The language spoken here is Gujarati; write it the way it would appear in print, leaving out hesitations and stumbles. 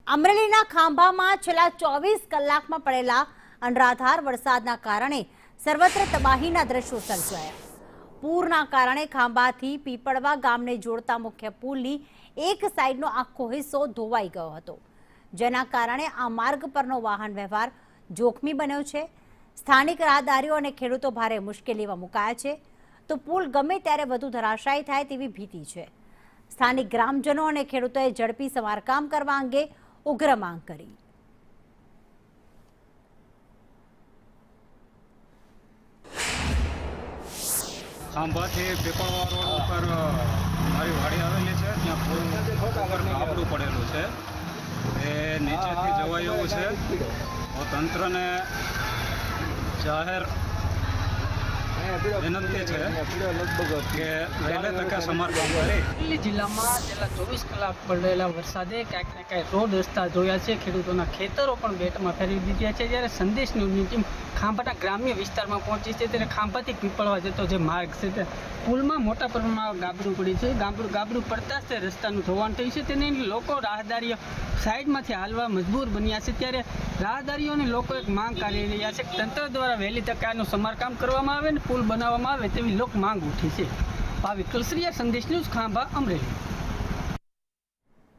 અમરેલીના ખાંભામાં છેલ્લા 24 કલાકમાં પડેલા અનરાધાર વરસાદના કારણે સર્વત્ર તબાહીના દ્રશ્યો સર્જાયા। પૂરના કારણે ખાંભાથી પીપળવા ગામને જોડતા મુખ્ય પુલની એક સાઈડનો આખો હિસ્સો ધોવાઈ ગયો હતો, જેના કારણે આ માર્ગ પરનો વાહન વ્યવહાર જોખમી બન્યો છે। સ્થાનિક રાહદારીઓ અને ખેડૂતો ભારે મુશ્કેલીમાં મુકાયા છે, તો પુલ ગમે ત્યારે વધુ ધરાશાયી થાય તેવી ભીતિ છે। સ્થાનિક ગ્રામજનો અને ખેડૂતોએ ઝડપી સમારકામ કરવા અંગે ઉગ્ર માંગ કરી। ખાંભાથી પીપળવા રોડ ઉપર મારી વાડી આવેલી છે, ત્યાં પુલ ઉપર ગાબડું પડેલું છે, એ નીચેથી જવાય એવું છે। તો તંત્રને જાહેર વિનંતી છે કે વહેલે તકે સમારકામ કરી। અમરેલી જિલ્લામાં છેલ્લા 24 કલાક પડેલા વરસાદે ક્યાંક ને ક્યાંક રોડ રસ્તા ધોયા છે, ખેડૂતોના ખેતરો પણ બેટમાં ફેરવી દીધા છે। જ્યારે સંદેશ ન્યૂઝની ટીમ ખાંભાના ગ્રામ્ય વિસ્તારમાં પહોંચી છે, ત્યારે ખાંભાથી પીપળવા જતો જે માર્ગ છે તે પુલમાં મોટા પ્રમાણમાં ગાબડું પડી છે। ગાબડું પડતા જ તે રસ્તાનું ધોવાણ થયું છે, તેને લોકો રાહદારીઓ સાઈડમાંથી હાલવા મજબૂર બન્યા છે। ત્યારે રાહદારીઓ અને લોકો એક માંગ કરી રહ્યા છે કે તંત્ર દ્વારા વહેલી તકે આનું સમારકામ કરવામાં આવે અને પુલ બનાવવામાં આવે તેવી લોક માંગ ઉઠી છે। ભાવિક કલસરિયા, સંદેશ ન્યૂઝ, ખાંભા, અમરેલી।